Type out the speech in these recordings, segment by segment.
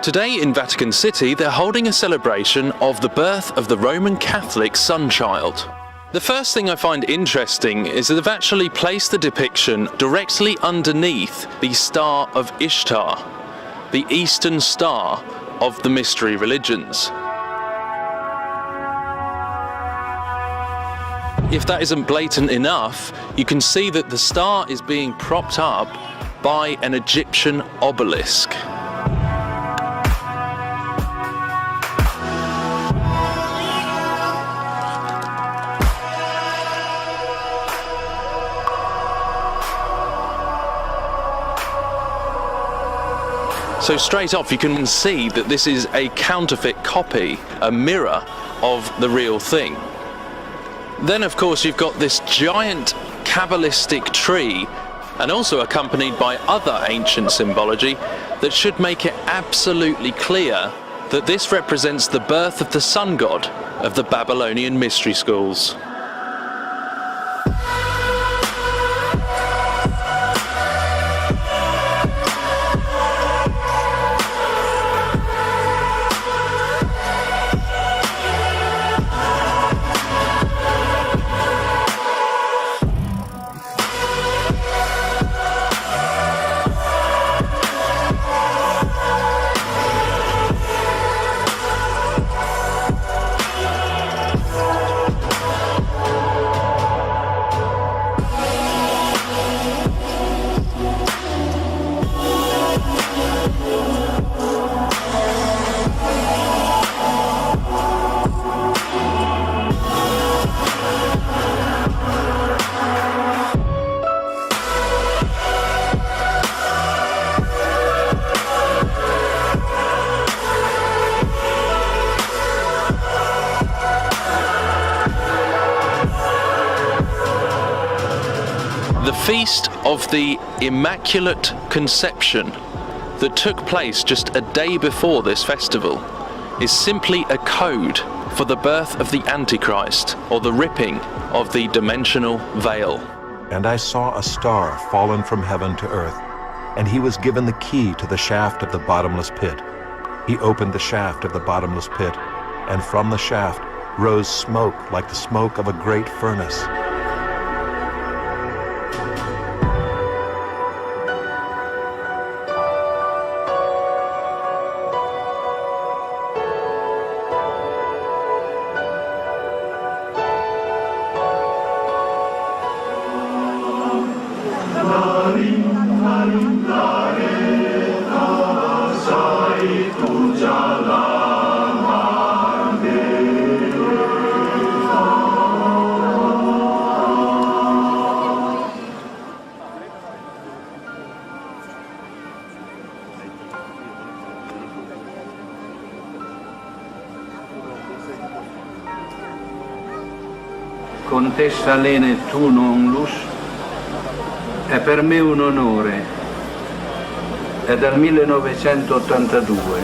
Today in Vatican City, they're holding a celebration of the birth of the Roman Catholic Sun-Child. The first thing I find interesting is that they've actually placed the depiction directly underneath the Star of Ishtar, the Eastern Star of the mystery religions. If that isn't blatant enough, you can see that the star is being propped up by an Egyptian obelisk. So straight off you can see that this is a counterfeit copy, a mirror of the real thing. Then of course you've got this giant Kabbalistic tree, and also accompanied by other ancient symbology that should make it absolutely clear that this represents the birth of the sun god of the Babylonian mystery schools. The feast of the Immaculate Conception that took place just a day before this festival is simply a code for the birth of the Antichrist, or the ripping of the dimensional veil. And I saw a star fallen from heaven to earth, and he was given the key to the shaft of the bottomless pit. He opened the shaft of the bottomless pit, and from the shaft rose smoke like the smoke of a great furnace. Contessa Lene tu non lus, è per me un onore. È dal 1982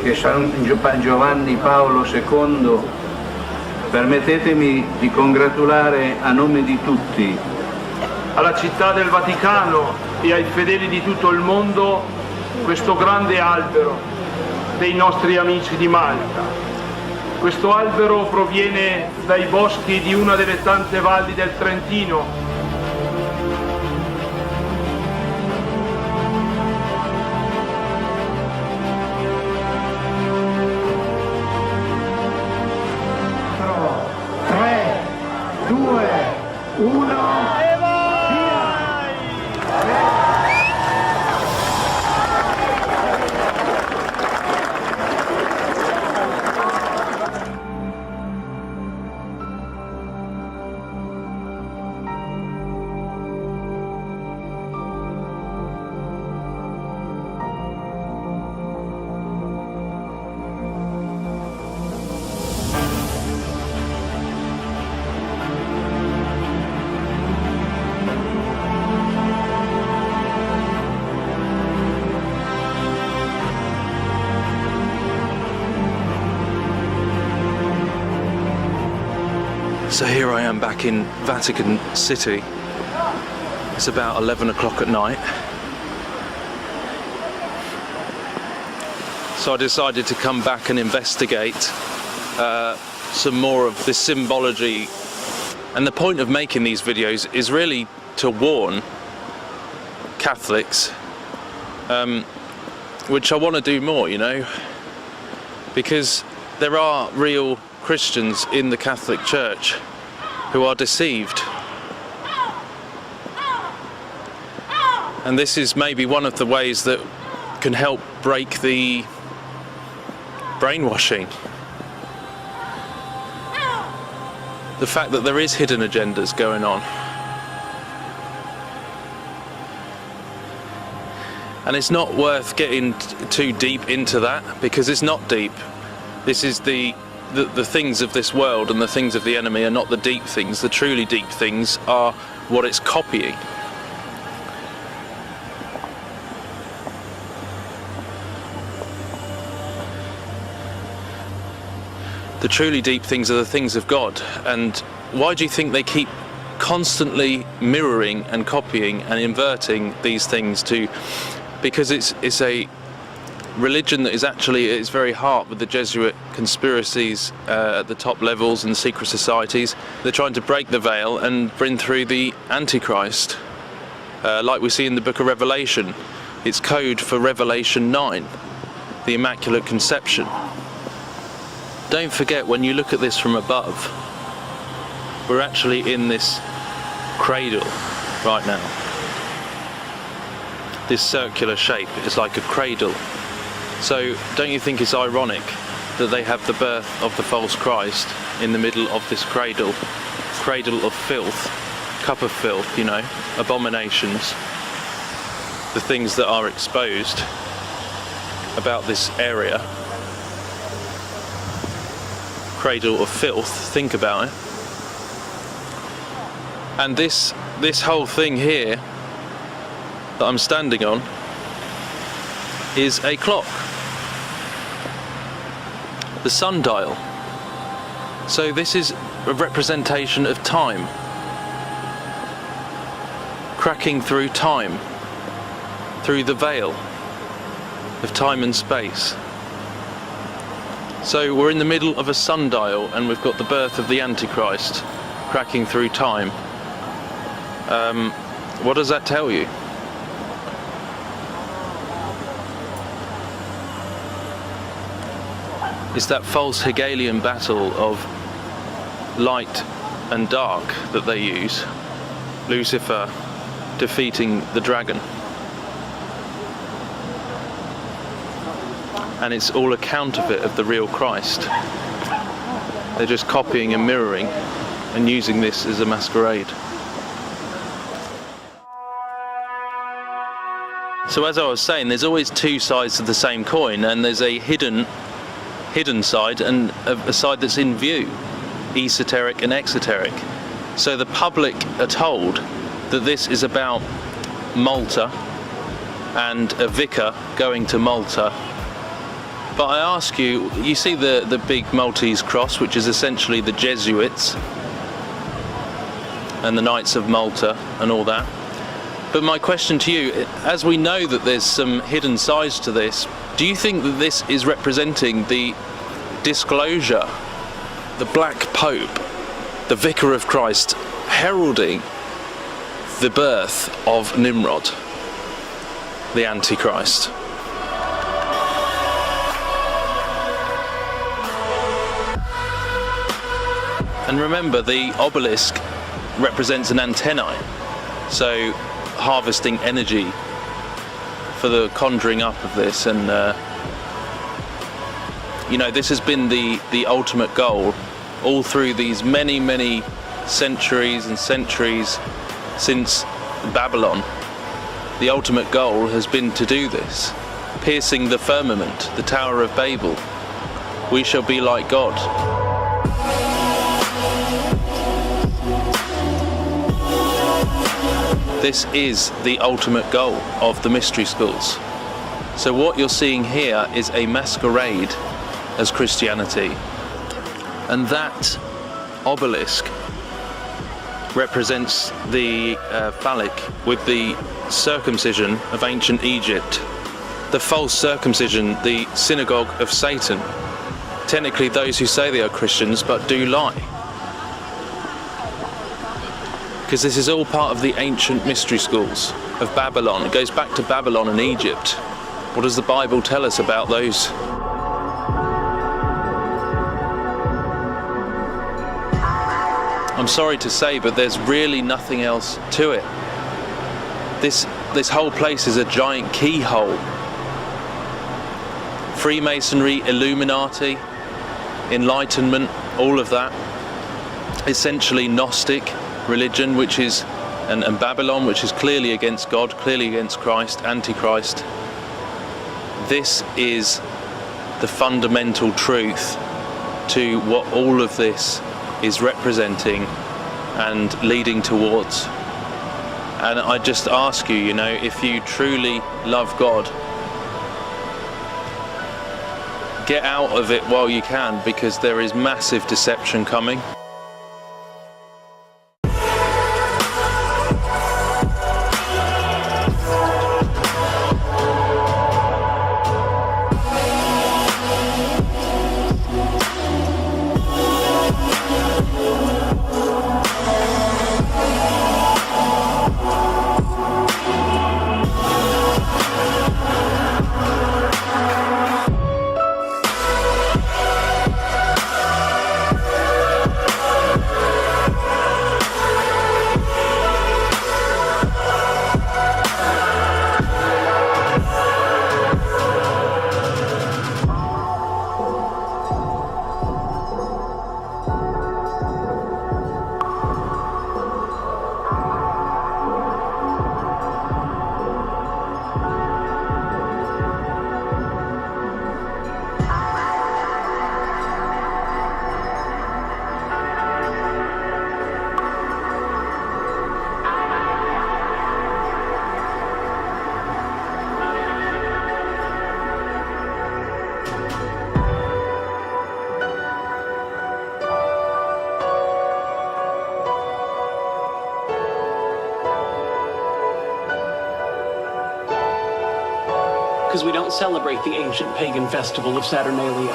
che San Giovanni Paolo II, permettetemi di congratulare a nome di tutti, alla città del Vaticano e ai fedeli di tutto il mondo, questo grande albero dei nostri amici di Malta. Questo albero proviene dai boschi di una delle tante valli del Trentino. Tre, due, uno. So here I am back in Vatican City. It's about 11 o'clock at night. So I decided to come back and investigate some more of this symbology. And the point of making these videos is really to warn Catholics, which I want to do more, you know, because there are real Christians in the Catholic Church who are deceived. And this is maybe one of the ways that can help break the brainwashing. The fact that there is hidden agendas going on. And it's not worth getting too deep into that, because it's not deep. This is the things of this world, and the things of the enemy are not the deep things. The truly deep things are what it's copying. The truly deep things are the things of God. And why do you think they keep constantly mirroring and copying and inverting these things to? Because it's a religion that is actually at its very heart with the Jesuit conspiracies at the top levels and secret societies. They're trying to break the veil and bring through the Antichrist, like we see in the book of Revelation. It's code for Revelation 9, the Immaculate Conception. Don't forget, when you look at this from above, we're actually in this cradle right now. This circular shape is like a cradle. So don't you think it's ironic that they have the birth of the false Christ in the middle of this cradle of filth, cup of filth, you know, abominations, the things that are exposed about this area. Cradle of filth, think about it. And this whole thing here that I'm standing on is a clock, the sundial. So this is a representation of time, cracking through time, through the veil of time and space. So we're in the middle of a sundial, and we've got the birth of the Antichrist cracking through time. What does that tell you? It's that false Hegelian battle of light and dark that they use. Lucifer defeating the dragon. And it's all a counterfeit of the real Christ. They're just copying and mirroring and using this as a masquerade. So as I was saying, there's always two sides to the same coin, and there's a hidden side and a side that's in view, esoteric and exoteric. So the public are told that this is about Malta and a vicar going to Malta. But I ask you, you see the big Maltese cross, which is essentially the Jesuits and the Knights of Malta and all that. But my question to you, as we know that there's some hidden sides to this, do you think that this is representing the disclosure, the Black Pope, the Vicar of Christ, heralding the birth of Nimrod, the Antichrist? And remember, the obelisk represents an antennae, so harvesting energy for the conjuring up of this. And you know, this has been the ultimate goal all through these many centuries and centuries since Babylon. The ultimate goal has been to do this, piercing the firmament, the Tower of Babel. We shall be like God. This is the ultimate goal of the mystery schools. So what you're seeing here is a masquerade as Christianity. And that obelisk represents the phallic with the circumcision of ancient Egypt the false circumcision, the synagogue of Satan. Technically those who say they are Christians but do lie. Because this is all part of the ancient mystery schools of Babylon. It goes back to Babylon and Egypt. What does the Bible tell us about those? I'm sorry to say, but there's really nothing else to it. This whole place is a giant keyhole. Freemasonry, Illuminati, Enlightenment, all of that. Essentially Gnostic religion, which is, and Babylon, which is clearly against God, clearly against Christ, Antichrist. This is the fundamental truth to what all of this is representing and leading towards. And I just ask you, if you truly love God, get out of it while you can, because there is massive deception coming. Because we don't celebrate the ancient pagan festival of Saturnalia.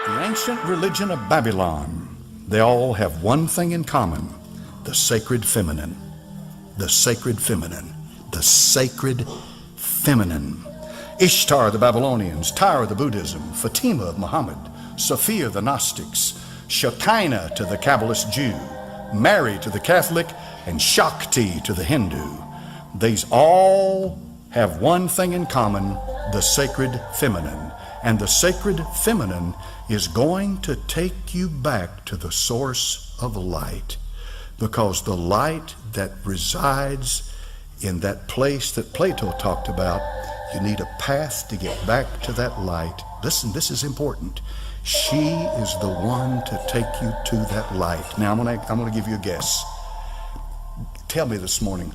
The ancient religion of Babylon, they all have one thing in common: the sacred feminine. The sacred feminine. The sacred feminine. Ishtar the Babylonians, Tyre the Buddhism, Fatima of Muhammad, Sophia the Gnostics, Shekinah to the Kabbalist Jew, Mary to the Catholic, and Shakti to the Hindu. These all have one thing in common: the sacred feminine. And the sacred feminine is going to take you back to the source of light, because the light that resides in that place that Plato talked about, you need a path to get back to that light. Listen, this is important. She is the one to take you to that light. Now, I'm going to give you a guess. Tell me this morning,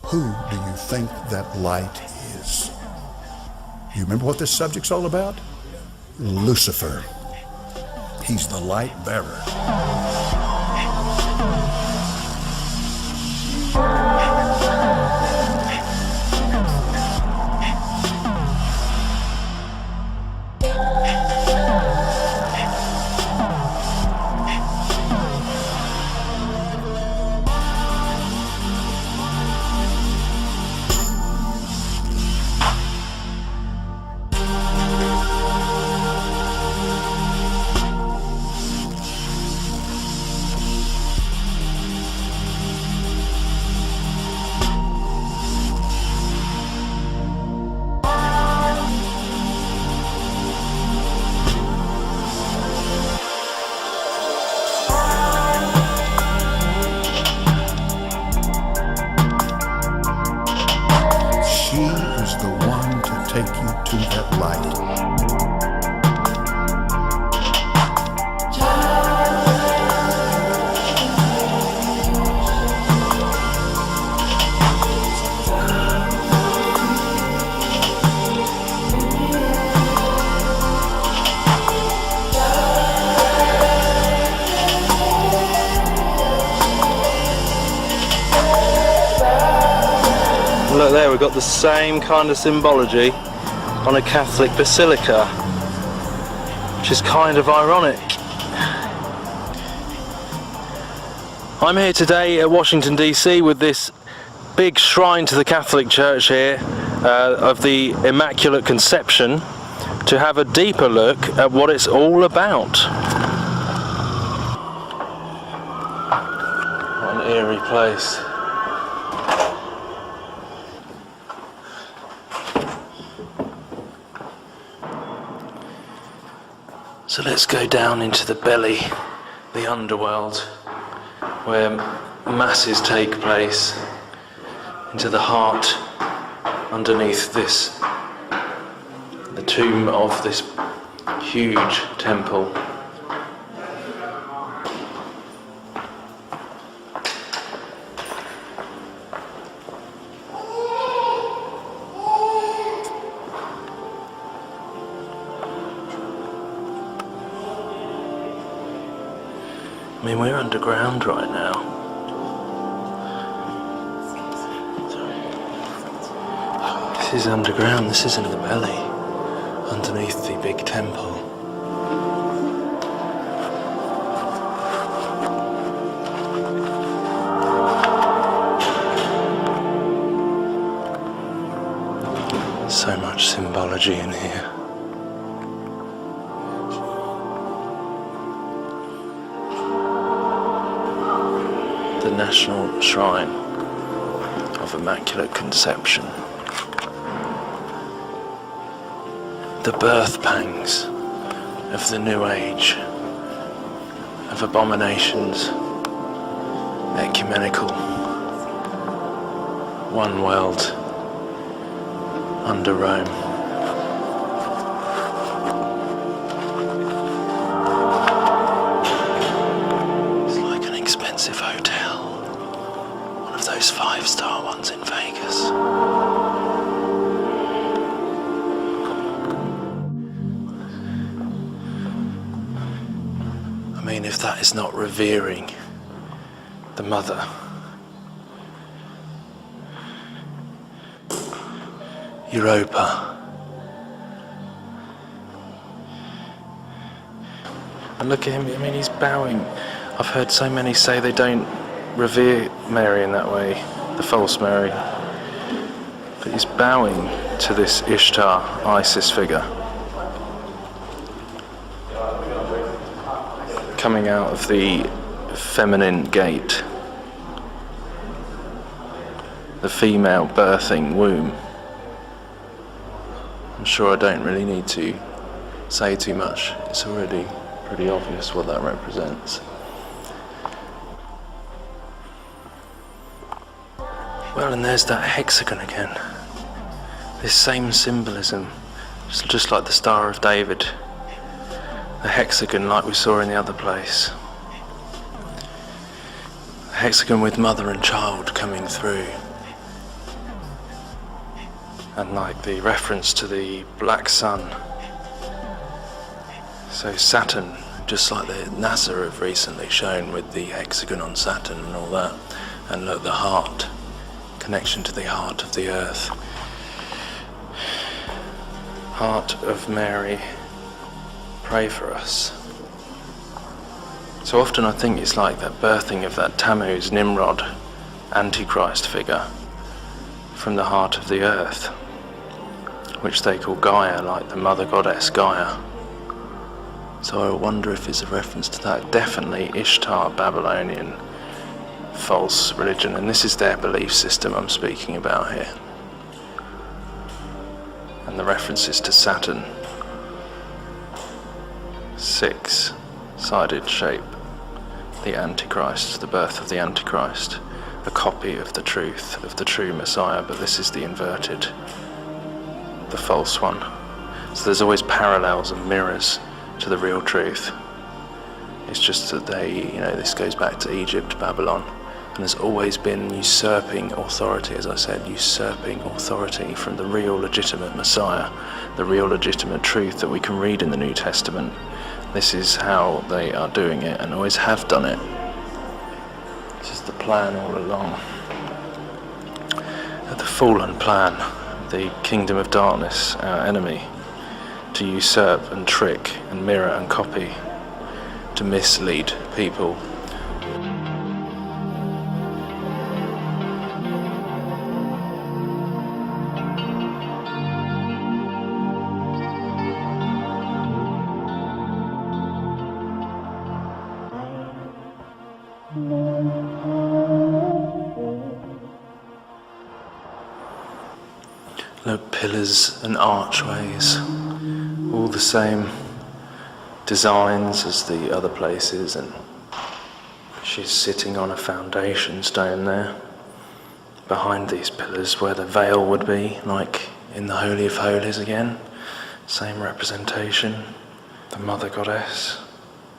who do you think that light is? You remember what this subject's all about? Lucifer. He's the light bearer. the one to take you to that light. Look there, we've got the same kind of symbology on a Catholic basilica, which is kind of ironic. I'm here today at Washington DC with this big shrine to the Catholic Church here of the Immaculate Conception to have a deeper look at what it's all about. What an eerie place. So let's go down into the belly, the underworld, where masses take place, into the heart underneath this, the tomb of this huge temple. I mean, we're underground right now. This is underground, this isn't the belly, underneath the big temple. So much symbology in here. The National Shrine of Immaculate Conception. The birth pangs of the New Age, of abominations, ecumenical, one world under Rome. It's like an expensive hotel. One of those 5-star ones in Vegas. I mean, if that is not revering the Mother. Europa. And look at him, I mean, he's bowing. I've heard so many say they don't revere Mary in that way, the false Mary. But he's bowing to this Ishtar, Isis figure. Coming out of the feminine gate. The female birthing womb. I'm sure I don't really need to say too much. It's already pretty obvious what that represents. Well, and there's that hexagon again. This same symbolism, just like the Star of David. The hexagon like we saw in the other place. The hexagon with mother and child coming through. And like the reference to the black sun. So Saturn, just like the NASA have recently shown with the hexagon on Saturn and all that. And look, the heart, connection to the heart of the earth. Heart of Mary, pray for us. So often I think it's like that birthing of that Tammuz, Nimrod, Antichrist figure from the heart of the earth, which they call Gaia, like the mother goddess Gaia. So I wonder if it's a reference to that. Definitely Ishtar, Babylonian, false religion, and this is their belief system I'm speaking about here. And the references to Saturn. 6-sided shape. The Antichrist, the birth of the Antichrist. A copy of the truth, of the true Messiah, but this is the inverted the false one. So there's always parallels and mirrors to the real truth. It's just that this goes back to Egypt, Babylon, and there's always been usurping authority, as I said, usurping authority from the real legitimate Messiah, the real legitimate truth that we can read in the New Testament. This is how they are doing it and always have done it. This is the plan all along. The fallen plan, the kingdom of darkness, our enemy, to usurp and trick and mirror and copy, to mislead people. Look, pillars and archways, all the same designs as the other places, and she's sitting on a foundation stone there, behind these pillars where the veil would be, like in the Holy of Holies again. Same representation, the Mother Goddess,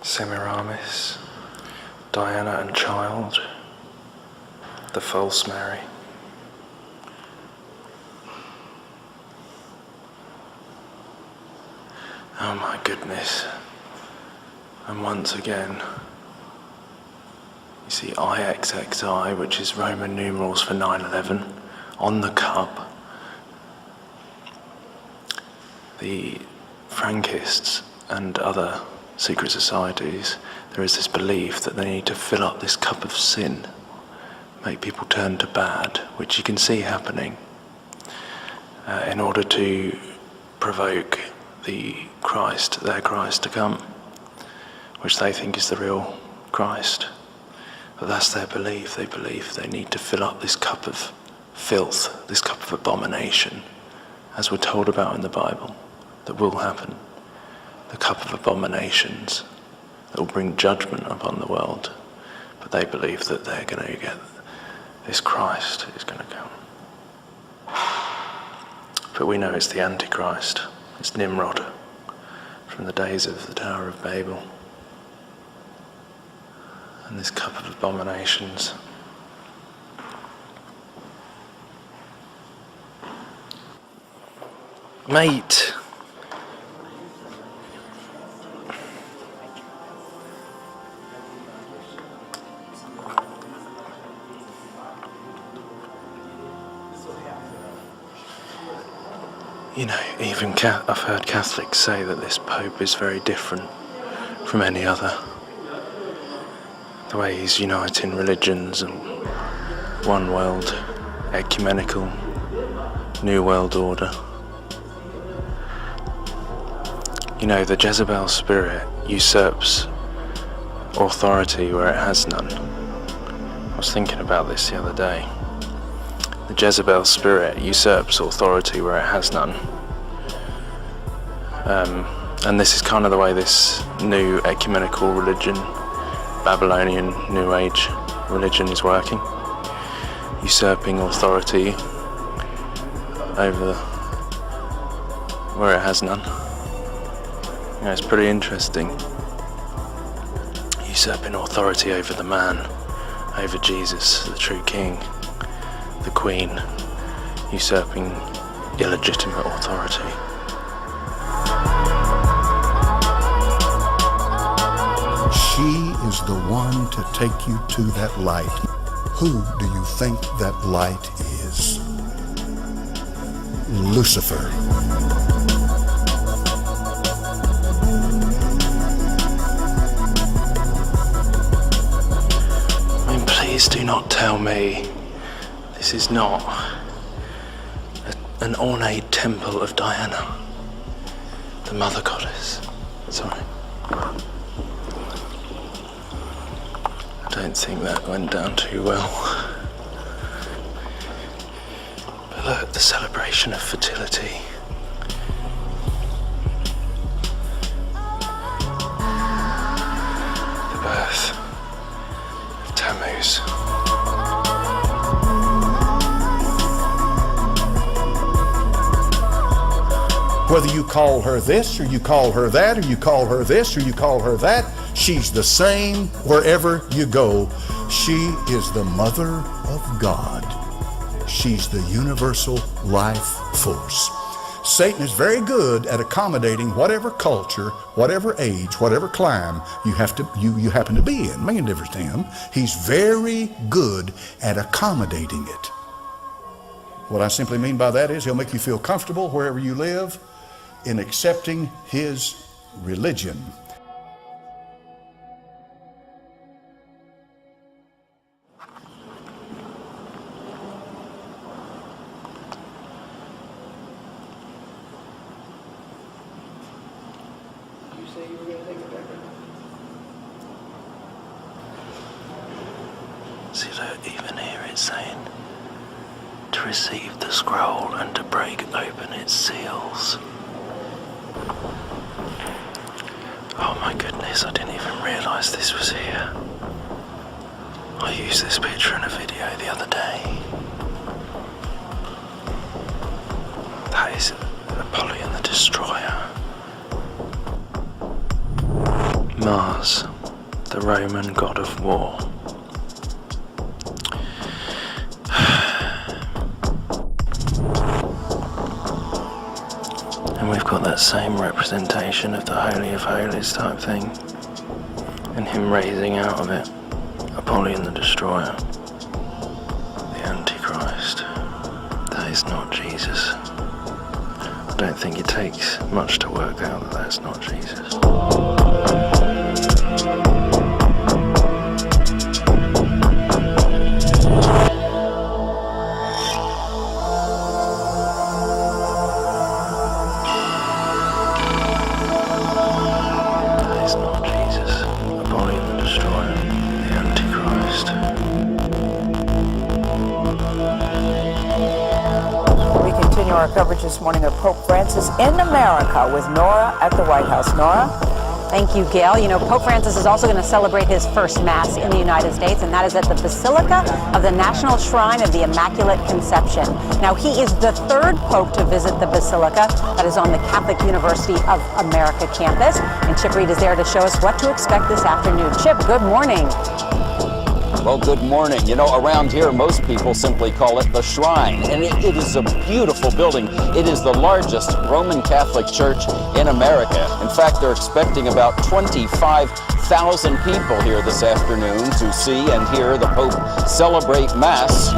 Semiramis, Diana and Child, the false Mary. Oh my goodness. And once again, you see IXXI, which is Roman numerals for 9/11, on the cup. The Frankists and other secret societies, there is this belief that they need to fill up this cup of sin, make people turn to bad, which you can see happening, in order to provoke their Christ to come, which they think is the real Christ. But that's their belief. They believe they need to fill up this cup of filth, this cup of abomination, as we're told about in the Bible, that will happen. The cup of abominations that will bring judgment upon the world. But they believe that they're going to get this Christ who's going to come. But we know it's the Antichrist. It's Nimrod from the days of the Tower of Babel. And this cup of abominations. Mate! You know, even I've heard Catholics say that this Pope is very different from any other. The way he's uniting religions and one world, ecumenical, new world order. You know, the Jezebel spirit usurps authority where it has none. I was thinking about this the other day. The Jezebel spirit usurps authority where it has none. And this is kind of the way this new ecumenical religion, Babylonian New Age religion is working. Usurping authority over where it has none. You know, it's pretty interesting. Usurping authority over the man, over Jesus, the true king. The Queen, usurping illegitimate authority. She is the one to take you to that light. Who do you think that light is? Lucifer. I mean, please do not tell me this is not an ornate temple of Diana, the Mother Goddess. Sorry. I don't think that went down too well. But look, the celebration of fertility. The birth of Tammuz. Whether you call her this, or you call her that, or you call her this, or you call her that, she's the same wherever you go. She is the mother of God. She's the universal life force. Satan is very good at accommodating whatever culture, whatever age, whatever clime you happen to be in. Making a difference to him. He's very good at accommodating it. What I simply mean by that is he'll make you feel comfortable wherever you live in accepting his religion. See, look, even here it's saying to receive the scroll and to break open its seals. Oh my goodness, I didn't even realise this was here. I used this picture in a video the other day. That is Apollyon the Destroyer. Mars, the Roman god of war. And we've got that same representation of the Holy of Holies type thing, and him raising out of it Apollyon the Destroyer, the Antichrist. That is not Jesus. I don't think it takes much to work out that that's not Jesus. Our coverage this morning of Pope Francis in America with Nora at the White House. Nora? Thank you, Gail. You know, Pope Francis is also going to celebrate his first Mass in the United States, and that is at the Basilica of the National Shrine of the Immaculate Conception. Now, he is the third Pope to visit the Basilica that is on the Catholic University of America campus. And Chip Reed is there to show us what to expect this afternoon. Chip, good morning. Well, good morning. You know, around here, most people simply call it the Shrine, and it is a beautiful building. It is the largest Roman Catholic church in America. In fact, they're expecting about 25,000 people here this afternoon to see and hear the Pope celebrate Mass.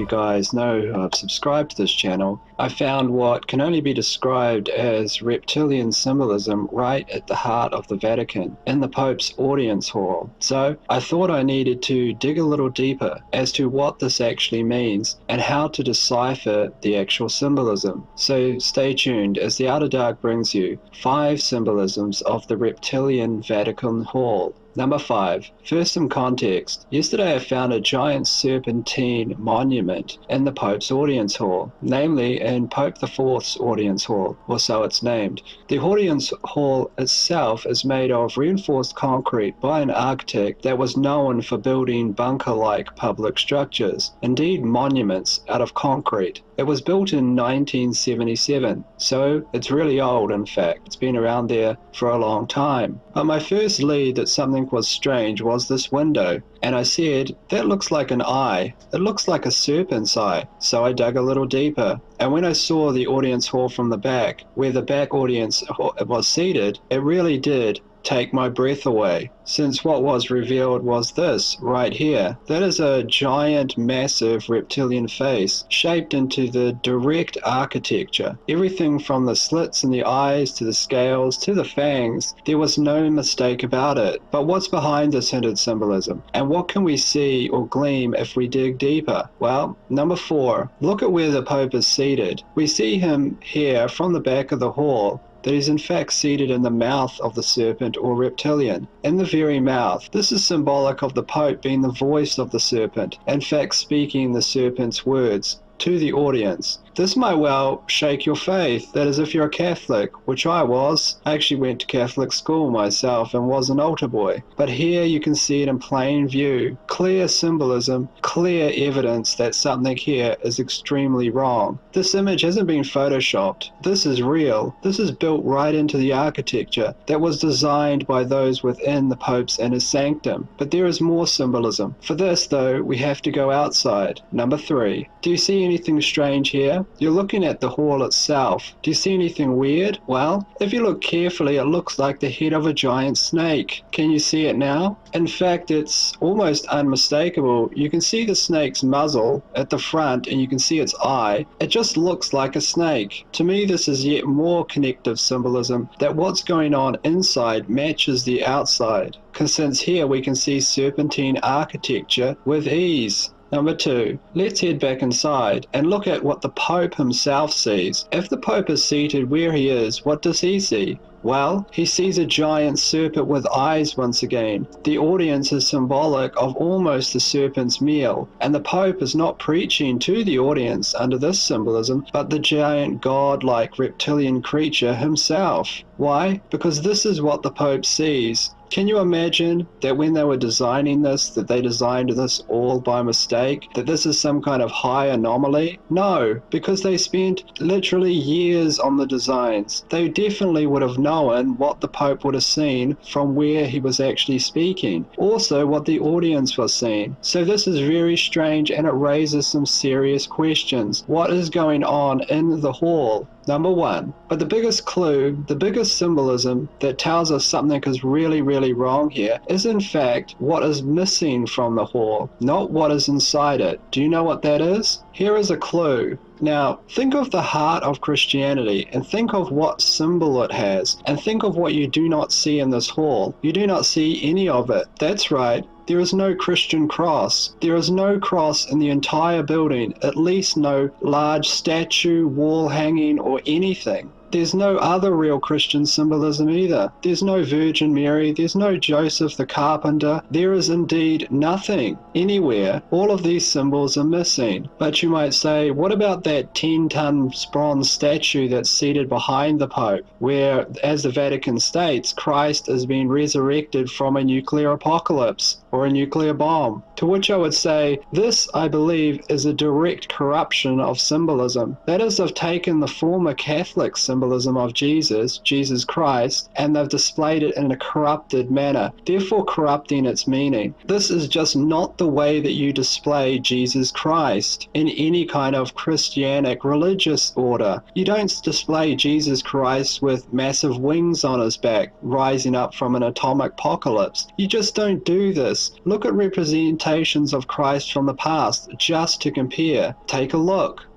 guys know who have subscribed to this channel, I found what can only be described as reptilian symbolism right at the heart of the Vatican, in the Pope's audience hall. So I thought I needed to dig a little deeper as to what this actually means and how to decipher the actual symbolism. So stay tuned as the Outer Dark brings you 5 symbolisms of the reptilian Vatican hall. Number 5. First, some context. Yesterday I found a giant serpentine monument in the Pope's audience hall, namely in Pope IV's audience hall, or so it's named. The audience hall itself is made of reinforced concrete by an architect that was known for building bunker-like public structures, indeed monuments, out of concrete. It was built in 1977, so it's really old. In fact, it's been around there for a long time. But my first lead that something was strange was this window, and I said, that looks like an eye. It looks like a serpent's eye. So I dug a little deeper, and when I saw the audience hall from the back, where the back audience was seated, it really did take my breath away, since what was revealed was this right here. That is a giant, massive reptilian face shaped into the direct architecture. Everything from the slits in the eyes to the scales to the fangs, there was no mistake about it. But what's behind this hinted symbolism, and what can we see or glean if we dig deeper? Well, number 4, look at where the Pope is seated. We see him here from the back of the hall, that he's in fact seated in the mouth of the serpent or reptilian. In the very mouth. This is symbolic of the Pope being the voice of the serpent, in fact speaking the serpent's words to the audience. This might well shake your faith, that is if you're a Catholic, which I was. I actually went to Catholic school myself and was an altar boy. But here you can see it in plain view. Clear symbolism, clear evidence that something here is extremely wrong. This image hasn't been photoshopped. This is real. This is built right into the architecture that was designed by those within the Pope's inner sanctum. But there is more symbolism. For this, though, we have to go outside. Number 3. Do you see anything strange here? You're looking at the hall itself. Do you see anything weird? Well, if you look carefully, it looks like the head of a giant snake. Can you see it now? In fact, it's almost unmistakable. You can see the snake's muzzle at the front and you can see its eye. It just looks like a snake. To me, this is yet more connective symbolism that what's going on inside matches the outside. Because since here we can see serpentine architecture with ease. Number 2, let's head back inside and look at what the Pope himself sees. If the Pope is seated where he is, what does he see? Well, he sees a giant serpent with eyes once again. The audience is symbolic of almost the serpent's meal, and the Pope is not preaching to the audience under this symbolism, but the giant god-like reptilian creature himself. Why? Because this is what the Pope sees. Can you imagine that when they were designing this, that they designed this all by mistake? That this is some kind of high anomaly? No, because they spent literally years on the designs. They definitely would have known what the Pope would have seen from where he was actually speaking. Also what the audience was seeing. So this is very strange and it raises some serious questions. What is going on in the hall? Number 1. But the biggest clue, the biggest symbolism that tells us something is really wrong here is in fact what is missing from the hall, not what is inside it. Do you know what that is? Here is a clue. Now, think of the heart of Christianity and think of what symbol it has and think of what you do not see in this hall. You do not see any of it. That's right. There is no Christian cross. There is no cross in the entire building, at least no large statue, wall hanging, or anything. There's no other real Christian symbolism either. There's no Virgin Mary, there's no Joseph the carpenter. There is indeed nothing anywhere. All of these symbols are missing. But you might say, what about that 10-ton bronze statue that's seated behind the Pope, where, as the Vatican states, Christ is being resurrected from a nuclear apocalypse or a nuclear bomb? To which I would say, this, I believe, is a direct corruption of symbolism. That is, they've taken the former Catholic symbolism symbolism of Jesus Christ, and they've displayed it in a corrupted manner, therefore corrupting its meaning. This is just not the way that you display Jesus Christ in any kind of Christianic religious order. You don't display Jesus Christ with massive wings on his back, rising up from an atomic apocalypse. You just don't do this. Look at representations of Christ from the past, just to compare. Take a look.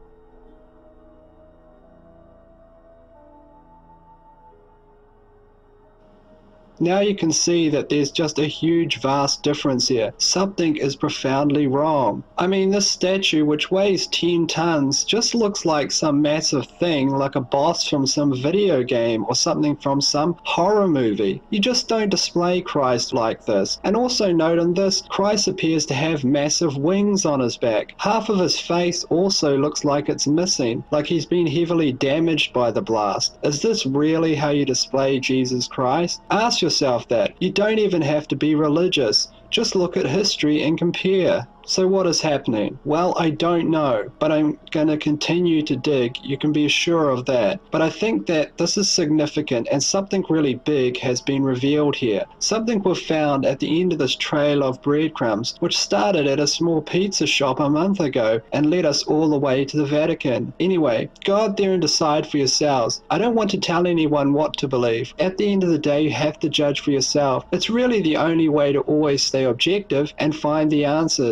Now you can see that there's just a huge, vast difference here. Something is profoundly wrong. I mean, this statue, which weighs 10 tons, just looks like some massive thing, like a boss from some video game or something from some horror movie. You just don't display Christ like this. And also note on this, Christ appears to have massive wings on his back. Half of his face also looks like it's missing, like he's been heavily damaged by the blast. Is this really how you display Jesus Christ? Ask yourself that. You don't even have to be religious. Just look at history and compare. So what is happening? Well, I don't know, but I'm going to continue to dig. You can be sure of that. But I think that this is significant, and something really big has been revealed here. Something was found at the end of this trail of breadcrumbs, which started at a small pizza shop a month ago and led us all the way to the Vatican. Anyway, go out there and decide for yourselves. I don't want to tell anyone what to believe. At the end of the day, you have to judge for yourself. It's really the only way to always stay objective and find the answers.